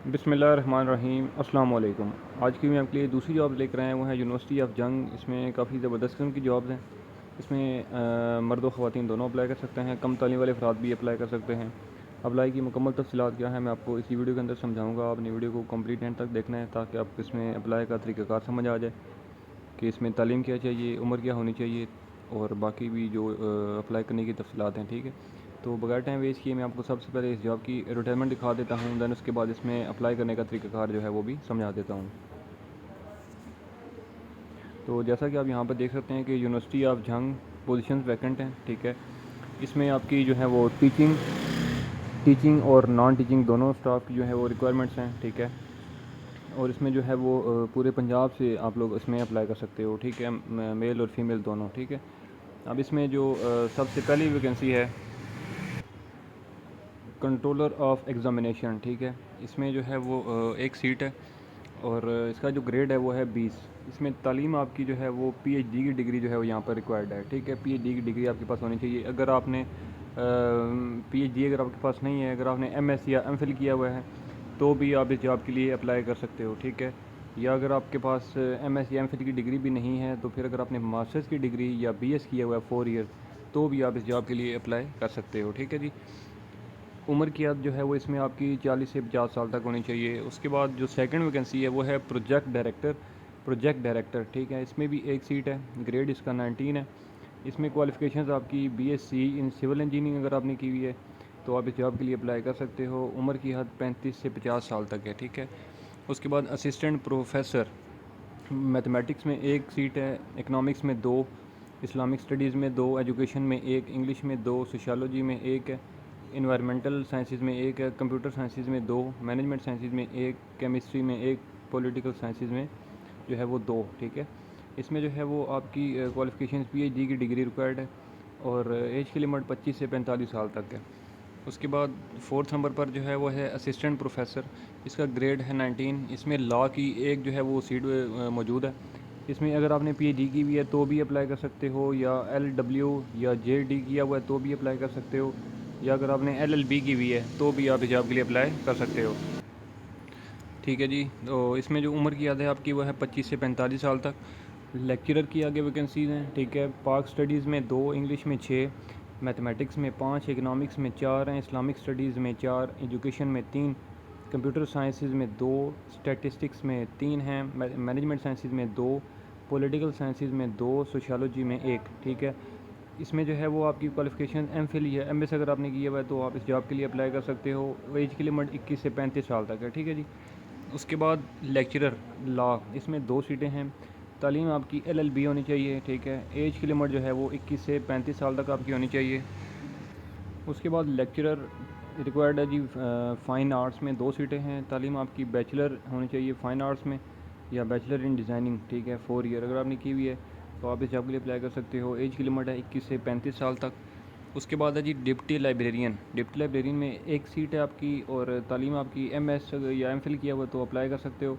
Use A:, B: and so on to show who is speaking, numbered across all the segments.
A: बिस्मिल्लाहिर्रहमानिर्रहीम अस्सलाम वालेकुम। आज की मैं आपके लिए दूसरी जॉब लेकर आए हैं, वो है यूनिवर्सिटी ऑफ जंग। इसमें काफ़ी ज़बरदस्त किस्म की जॉब्स हैं। इसमें मर्द व ख़वातीन दोनों अप्लाई कर सकते हैं। कम तालीम वाले अफराद भी अप्लाई कर सकते हैं। अप्लाई की मुकम्मल तफ़सीलात क्या है मैं आपको इसी वीडियो के अंदर समझाऊँगा। आपने वीडियो को कंप्लीट एंड तक देखना है ताकि आपको इसमें अप्लाई का तरीक़ाकार समझ आ जाए कि इसमें तालीम क्या चाहिए, उम्र क्या होनी चाहिए और बाकी भी जो अप्लाई करने की तफ़सीलात हैं। ठीक है, तो बगैर टाइम वेस्ट किए मैं आपको सबसे पहले इस जॉब की एडवर्टाइजमेंट दिखा देता हूँ। दैन उसके बाद इसमें अप्लाई करने का तरीक़ाकार जो है वो भी समझा देता हूँ। तो जैसा कि आप यहाँ पर देख सकते हैं कि यूनिवर्सिटी ऑफ जंग पोजीशंस वैकेंट हैं। ठीक है, इसमें आपकी जो है वो टीचिंग और नॉन टीचिंग दोनों स्टाफ की जो है वो रिक्वायरमेंट्स हैं। ठीक है, और इसमें जो है वो पूरे पंजाब से आप लोग इसमें अप्लाई कर सकते हो। ठीक है, मेल और फीमेल दोनों। ठीक है, अब इसमें जो सबसे पहली वैकेंसी है कंट्रोलर ऑफ़ एग्ज़ामिनेशन। ठीक है, इसमें जो है वो एक सीट है और इसका जो ग्रेड है वो है 20। इसमें तालीम आपकी जो है वो पीएचडी की डिग्री जो है वो यहाँ पर रिक्वायर्ड है। ठीक है, पीएचडी की डिग्री आपके पास होनी चाहिए। अगर आपने पीएचडी अगर आपके पास नहीं है, अगर आपने एमएस या एमफिल किया हुआ है तो भी आप इस जॉब के लिए अप्लाई कर सकते हो। ठीक है, या अगर आपके पास एमएस या एमफिल की डिग्री भी नहीं है तो फिर अगर आपने मास्टर्स की डिग्री या बीएस किया हुआ है 4 ईयर तो भी आप इस जॉब के लिए अप्लाई कर सकते हो। ठीक है जी, उम्र की हद जो है वो इसमें आपकी 40 से 50 साल तक होनी चाहिए। उसके बाद जो सेकंड वैकेंसी है वो है प्रोजेक्ट डायरेक्टर। ठीक है, इसमें भी एक सीट है। ग्रेड इसका 19 है। इसमें क्वालिफ़िकेशंस आपकी बीएससी इन सिविल इंजीनियरिंग अगर आपने की हुई है तो आप इस जॉब के लिए अप्लाई कर सकते हो। उम्र की हद 35 से 50 साल तक है। ठीक है, उसके बाद असिस्टेंट प्रोफेसर मैथमेटिक्स में एक सीट है। इकनॉमिक्स में 2, इस्लामिक स्टडीज़ में 2, एजुकेशन में 1, इंग्लिश में 2, सोशियोलॉजी में 1 है, इन्वायरमेंटल साइंसेज़ में 1 है, कंप्यूटर साइंसेज़ में 2, मैनेजमेंट साइंसेज़ में 1, केमिस्ट्री में 1, पॉलिटिकल साइंसेज़ में जो है वो 2। ठीक है, इसमें जो है वो आपकी क्वालिफ़िकेशन पीएचडी की डिग्री रिक्वायर्ड है और एज की लिमिट 25 से 45 साल तक है। उसके बाद फोर्थ नंबर पर जो है वो है असिस्टेंट प्रोफेसर। इसका ग्रेड है 19। इसमें लॉ की एक जो है वो सीट मौजूद है। इसमें अगर आपने पीएचडी की हुई है तो भी अप्लाई कर सकते हो, या एलडब्ल्यू या जेडी किया हुआ है तो भी अप्लाई कर सकते हो, या अगर आपने एलएलबी की हुई है तो भी आप इस जॉब के लिए अप्लाई कर सकते हो। ठीक है जी, तो इसमें जो उम्र की हद है आपकी वो है 25 से 45 साल तक। लेक्चरर की आगे वैकेंसीज़ हैं। ठीक है, पाक स्टडीज़ में 2, इंग्लिश में 6, मैथमेटिक्स में 5, इकनॉमिक्स में 4 हैं, इस्लामिक स्टडीज़ में 4, एजुकेशन में 3, कंप्यूटर साइंसेज़ में 2, स्टैटिस्टिक्स में 3 हैं, मैनेजमेंट साइंसेज़ में 2, पॉलिटिकल साइंसेज़ में 2, सोशियोलॉजी में 1। ठीक है, इसमें जो है वो आपकी क्वालिफ़िकेशन एमफिल या एमएस अगर आपने किया हुआ है तो आप इस जॉब के लिए अप्लाई कर सकते हो। एज की लिमिट 21 से 35 साल तक है। ठीक है जी, उसके बाद लेक्चरर लॉ, इसमें 2 सीटें हैं। तालीम आपकी एलएलबी होनी चाहिए। ठीक है, एज की लिमिट जो है वो 21 से 35 साल तक आपकी होनी चाहिए। उसके बाद लेक्चरर रिक्वायर्ड है जी फ़ाइन आर्ट्स में 2 सीटें हैं। तालीम आपकी बैचलर होनी चाहिए फ़ाइन आर्ट्स में या बैचलर इन डिज़ाइनिंग। ठीक है, 4 ईयर अगर आपने की हुई है तो आप इस जॉब के लिए अप्लाई कर सकते हो। एज की लिमिट है 21 से 35 साल तक। उसके बाद है जी डिप्टी लाइब्रेरियन। डिप्टी लाइब्रेरियन में एक सीट है आपकी और तालीम आपकी एमएस या एमफिल किया हुआ तो अप्लाई कर सकते हो,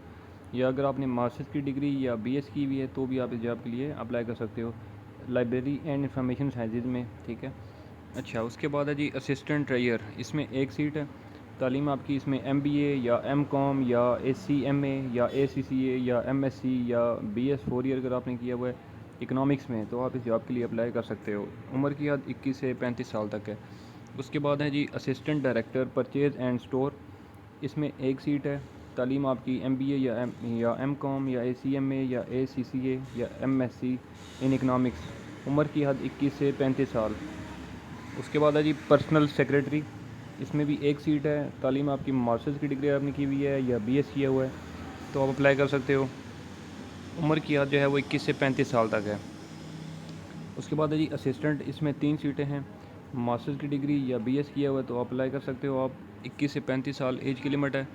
A: या अगर आपने मास्टर्स की डिग्री या बीएस की हुई है तो भी आप इस जॉब के लिए अप्लाई कर सकते हो, लाइब्रेरी एंड इंफॉर्मेशन साइंसेज में। ठीक है, अच्छा उसके बाद है जी असिस्टेंट ट्रेयर। इसमें एक सीट है। तालीम आपकी इसमें एमबीए या एमकॉम या एसीएमए या एसीसीए या एमएससी या बीएस 4 ईयर अगर आपने किया हुआ है इकनॉमिक्स में तो आप इस जॉब के लिए अप्लाई कर सकते हो। उम्र की हद 21 से 35 साल तक है। उसके बाद है जी assistant director purchase and store. इसमें एक सीट है। तालीम आपकी एमबीए या एमकॉम या एसीएमए या एसीसीए या एमएससी इन इकनॉमिक्स। उम्र की हद 21 से 35 साल। उसके बाद है जी पर्सनल सेक्रेटरी। इसमें भी एक सीट है। तालीम आपकी मास्टर्स की डिग्री आपने की हुई है या बीएस किया हुआ है तो आप अप्लाई कर सकते हो। उम्र की हद जो है वो 21 से 35 साल तक है। उसके बाद है जी असिस्टेंट। इसमें 3 सीटें हैं। मास्टर्स की डिग्री या बीएस किया हुआ है तो अप्लाई कर सकते हो आप। 21 से 35 साल एज की लिमिट है।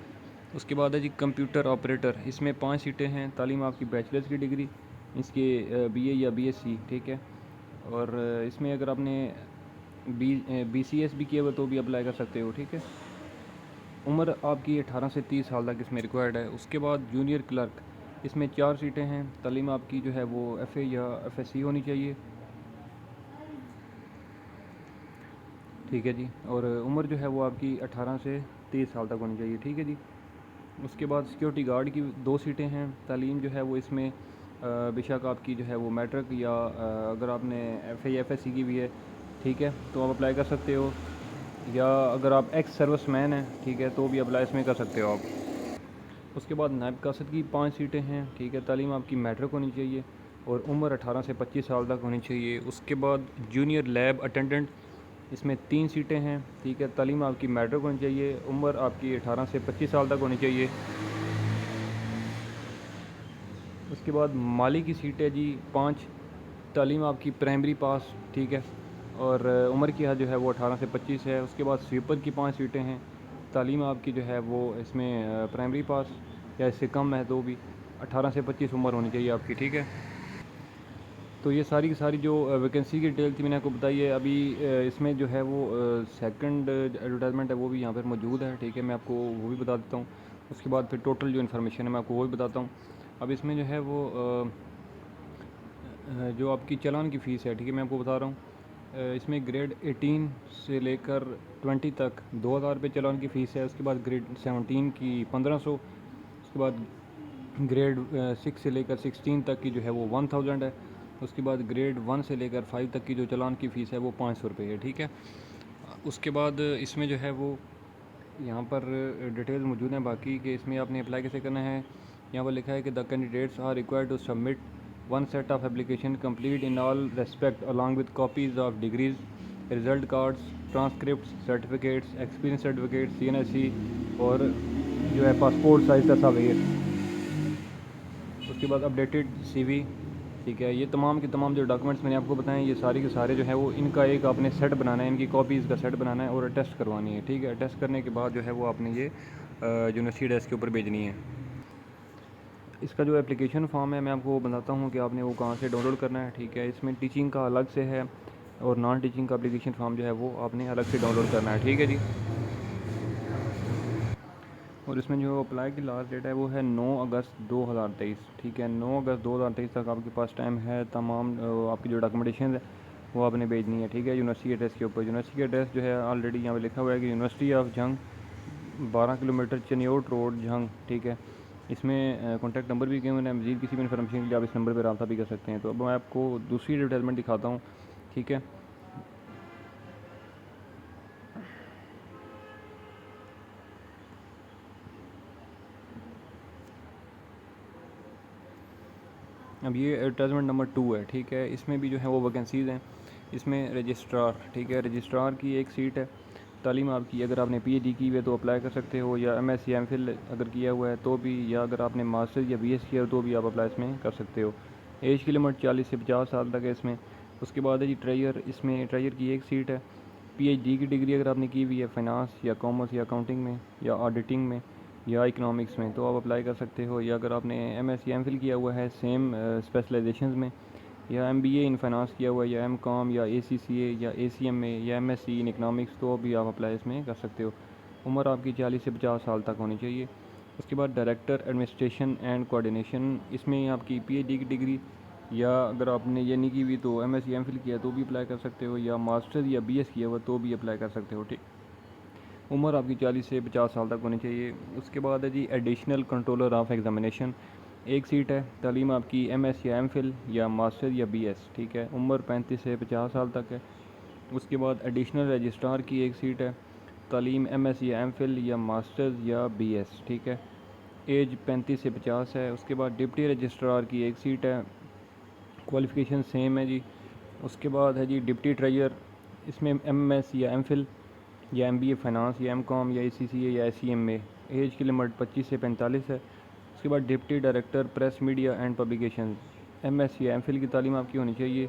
A: उसके बाद है जी कंप्यूटर ऑपरेटर। इसमें 5 सीटें हैं। तालीम आपकी बैचलर्स की डिग्री इसके बीए या बीएससी। ठीक है, और इसमें अगर आपने बीसीएस भी किया हुआ तो भी अप्लाई कर सकते हो। ठीक है, उम्र आपकी 18 से 30 साल तक इसमें रिक्वायर्ड है। उसके बाद जूनियर क्लर्क। इसमें 4 सीटें हैं। तालीम आपकी जो है वो एफए या एफएससी होनी चाहिए। ठीक है जी, और उम्र जो है वो आपकी 18 से 30 साल तक होनी चाहिए। ठीक है जी, उसके बाद सिक्योरिटी गार्ड की 2 सीटें हैं। तालीम जो है वो इसमें बेशक आपकी जो है वो मैट्रिक या अगर आपने FAFSC की भी है, ठीक है, तो आप अप्लाई कर सकते हो, या अगर आप एक्स सर्विसमैन हैं, ठीक है, तो भी अप्लाई इसमें कर सकते हो आप। उसके बाद नायब कासद की 5 सीटें हैं, ठीक है, तालीम आपकी मैट्रिक होनी चाहिए और उम्र 18 से 25 साल तक होनी चाहिए। उसके बाद जूनियर लैब अटेंडेंट, इसमें 3 सीटें हैं, ठीक है, तालीम आपकी मैट्रिक होनी चाहिए, उम्र आपकी 18 से 25 साल तक होनी चाहिए। उसके बाद माली की सीट है जी 5, तालीम आपकी प्राइमरी पास, ठीक है, और उम्र की हद जो है वो 18 से 25 है। उसके बाद स्वीपर की 5 सीटें हैं, तालीम आपकी जो है वो इसमें प्राइमरी पास या इससे कम है तो भी 18 से 25 उम्र होनी चाहिए आपकी, ठीक है। तो ये सारी की सारी जो वैकेंसी की डिटेल थी मैंने आपको बताई है। अभी इसमें जो है वो सेकंड एडवर्टाइजमेंट है वो भी यहाँ पर मौजूद है, ठीक है, मैं आपको वो भी बता देता हूँ। उसके बाद फिर टोटल जो इन्फॉर्मेशन है मैं आपको वो भी बताता हूँ। अब इसमें जो है वो जो आपकी चालान की फ़ीस है, ठीक है, मैं आपको बता रहा हूँ। इसमें ग्रेड 18 से लेकर 20 तक 2000 रुपये चालान की फ़ीस है। उसके बाद ग्रेड 17 की 1500। उसके बाद ग्रेड 6 से लेकर 16 तक की जो है वो 1000 है। उसके बाद ग्रेड 1 से लेकर 5 तक की जो चालान की फ़ीस है वो 500 रुपये है, ठीक है। उसके बाद इसमें जो है वो यहाँ पर डिटेल्स मौजूद हैं बाकी कि इसमें आपने अप्लाई कैसे करना है। यहाँ पर लिखा है कि the candidates are required to submit one set of application complete in all respect along with copies of degrees, result cards, transcript, certificates, experience certificate, CNSC और जो है पासपोर्ट साइज तस्वीर। उसके बाद अपडेटेड CV, ठीक है। ये तमाम के तमाम जो डॉक्यूमेंट्स मैंने आपको बताएं ये सारे के सारे जो है वो इनका एक आपने सेट बनाना है, इनकी कॉपीज़ का सेट बनाना है और टेस्ट करवानी है, ठीक है। टेस्ट करने के बाद जो है वो आपने ये यूनिवर्सिटी डेस्क के ऊपर भेजनी है। इसका जो एप्लीकेशन फॉर्म है मैं आपको बताता हूँ कि आपने वो कहाँ से डाउनलोड करना है, ठीक है। इसमें टीचिंग का अलग से है और नॉन टीचिंग का एप्लीकेशन फॉर्म जो है वो आपने अलग से डाउनलोड करना है, ठीक है जी। और इसमें जो अप्लाई की लास्ट डेट है वो है 9 अगस्त 2023, ठीक है। 9 अगस्त 2023 तक आपके पास टाइम है। तमाम आपकी जो डॉक्यूमेंटेशन है वो आपने भेजनी है, ठीक है, यूनिवर्सिटी एड्रेस के ऊपर। यूनिवर्सिटी एड्रेस जो है ऑलरेडी यहाँ पे लिखा हुआ है कि यूनिवर्सिटी ऑफ जंग, 12 किलोमीटर चनियोट रोड, जंग, ठीक है। इसमें कॉन्टैक्ट नंबर भी गए हुए हैं। मज़ीद किसी भी इन्फॉर्मेशन के लिए आप इस नंबर पर रब्ता भी कर सकते हैं। तो अब मैं आपको दूसरी एडवर्टाइजमेंट दिखाता हूँ, ठीक है। अब ये एडवर्टाइजमेंट नंबर 2 है, ठीक है। इसमें भी जो है वो वैकेंसीज़ हैं। इसमें रजिस्ट्रार, ठीक है, रजिस्ट्रार की एक सीट है। तालीम आपकी अगर आपने PhD की हुई है तो अप्लाई कर सकते हो, या MSc MPhil अगर किया हुआ है तो भी, या अगर आपने मास्टर या BS किया हो तो भी आप अप्लाई इसमें कर सकते हो। एज की लिमिट 40 से 50 साल तक है इसमें। उसके बाद है जी ट्रायर, इसमें ट्रायर की एक सीट है। PhD की डिग्री अगर आपने की हुई है फाइनेंस या कॉमर्स या अकाउंटिंग में या ऑडिटिंग में या इकोनॉमिक्स में तो आप अप्लाई कर सकते हो, या अगर आपने MSc MPhil किया हुआ है सेम स्पेशलाइजेशंस में, या MBA इन फाइनेंस किया हुआ है, या MCOM या ACCA या ACMA या MSc इन इकोनॉमिक्स, तो भी आप अप्लाई इसमें कर सकते हो। उम्र आपकी 40 से 50 साल तक होनी चाहिए। उसके बाद डायरेक्टर एडमिनिस्ट्रेशन एंड कोऑर्डिनेशन, इसमें आपकी PhD की डिग्री, या अगर आपने ये नहीं की हुई तो MSc MPhil किया तो भी अप्लाई कर सकते हो, या मास्टर या BS किया हुआ तो भी अप्लाई कर सकते हो, ठीक। उम्र आपकी 40 से 50 साल तक होनी चाहिए। उसके बाद है जी एडिशनल कंट्रोलर ऑफ एग्जामिनेशन, एक सीट है। तालीम आपकी MS या MPhil या मास्टर या BS, ठीक है। उम्र 35 से 50 साल तक है। उसके बाद एडिशनल रजिस्ट्रार की एक सीट है। तालीम MS या MPhil या मास्टर्स या BS, ठीक है। एज 35 से 50 है। उसके बाद डिप्टी रजिस्ट्रार की एक सीट है, क्वालिफ़िकेशन सेम है जी। उसके बाद है जी डिप्टी ट्रेजर, इसमें MS या MPhil या MBA फाइनेंस या MCOM या ACCA या ACMA, एज की लिमिट 25 से 45 है। उसके बाद deputy director press media and publication, MS या MPhil की तालीम आपकी होनी चाहिए,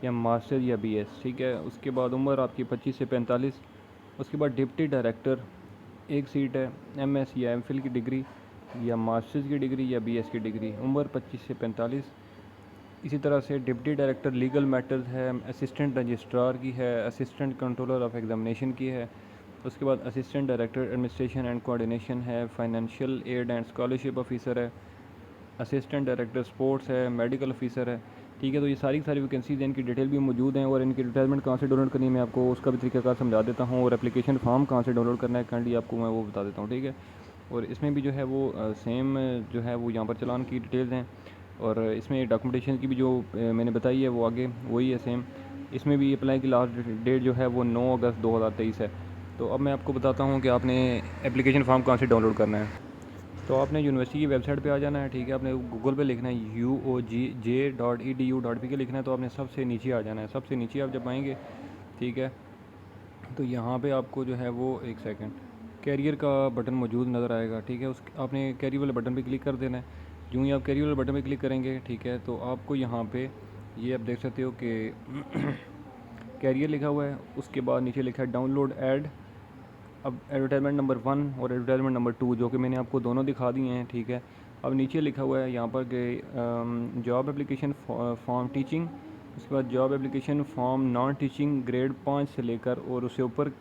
A: या मास्टर या BS, ठीक है। उसके बाद उम्र आपकी 25 से 45। उसके बाद डिप्टी डायरेक्टर एक सीट है, MS या MPhil की डिग्री या मास्टर्स की डिग्री या BS की डिग्री, उम्र 25 से 45। इसी तरह से डिप्टी डायरेक्टर लीगल मैटर्स है, असिस्टेंट रजिस्ट्रार की है, असिस्टेंट कंट्रोलर ऑफ एग्जामिनेशन की है। उसके बाद assistant director administration and coordination है, financial aid and scholarship officer है, असिस्टेंट डायरेक्टर स्पोर्ट्स है, मेडिकल ऑफिसर है, ठीक है। तो ये सारी की सारी वैकेंसीज हैं, इनकी डिटेल भी मौजूद हैं, और इनकी एडवर्टाइजमेंट कहाँ से डाउनलोड करनी है मैं आपको उसका भी तरीकाकार समझा देता हूँ, और एप्लीकेशन फॉर्म कहाँ से डाउनलोड करना है काइंडली आपको मैं वो बता देता हूँ, ठीक है। और इसमें भी जो है वो सेम जो है वो यहाँ पर चालान की डिटेल्स हैं, और इसमें डॉक्यूमेंटेशन की भी जो मैंने बताई है वो आगे वही है सेम। इसमें भी अप्लाई की लास्ट डेट जो है वो 9 अगस्त 2023 है। तो अब मैं आपको बताता हूँ कि आपने एप्लीकेशन फॉर्म कहाँ से डाउनलोड करना है। तो आपने यूनिवर्सिटी की वेबसाइट पे आ जाना है, ठीक है। आपने गूगल पे लिखना है UOJ.edu.pk लिखना है। तो आपने सबसे नीचे आ जाना है। सबसे नीचे आप जब आएंगे, ठीक है, तो यहाँ पे आपको जो है वो एक सेकंड कैरियर का बटन मौजूद नज़र आएगा, ठीक है। उस आपने कैरियर वाले बटन पे क्लिक कर देना है। यूँ ही आप कैरियर वाले बटन पे क्लिक करेंगे, ठीक है, तो आपको यहाँ पे ये आप देख सकते हो कि कैरियर लिखा हुआ है। उसके बाद नीचे लिखा है डाउनलोड ऐड। अब एडवर्टाइजमेंट नंबर 1 और एडवर्टाइजमेंट नंबर 2 जो कि मैंने आपको दोनों दिखा दिए हैं, ठीक है। अब नीचे लिखा हुआ है यहाँ पर कि जॉब एप्लीकेशन फॉर्म टीचिंग, उसके बाद job application form non teaching grade 5 से लेकर और उससे ऊपर,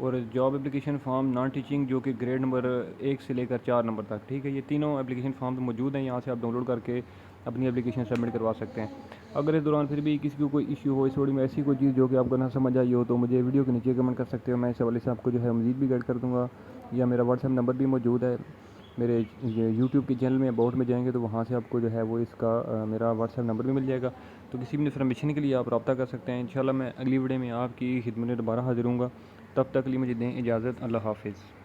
A: और job application form non teaching जो कि ग्रेड नंबर 1 से लेकर 4 नंबर तक, ठीक है। ये तीनों एप्लीकेशन फॉर्म मौजूद हैं। यहाँ से आप डाउनलोड करके अपनी एप्लीकेशन सबमिट करवा सकते हैं। अगर इस दौरान फिर भी किसी को कोई इशू हो, इस वीडियो में ऐसी कोई चीज़ जो कि आपको ना समझ आई हो, तो मुझे वीडियो के नीचे कमेंट कर सकते हो। मैं इस हवाले से आपको जो है मज़ीद भी गाइड कर दूँगा, या मेरा व्हाट्सएप नंबर भी मौजूद है मेरे ये यूट्यूब के चैनल में। अबाउट में जाएंगे तो वहाँ से आपको जो है वो इसका मेरा व्हाट्सएप नंबर भी मिल जाएगा। तो किसी भी इन्फॉर्मेशन के लिए आप रब्ता कर सकते हैं। इंशाल्लाह मैं अगली वीडियो में आपकी खिदमत में दोबारा हाजिर हूँगा। तब तक के लिए मुझे दें इजाज़त। अल्लाह हाफ़िज़।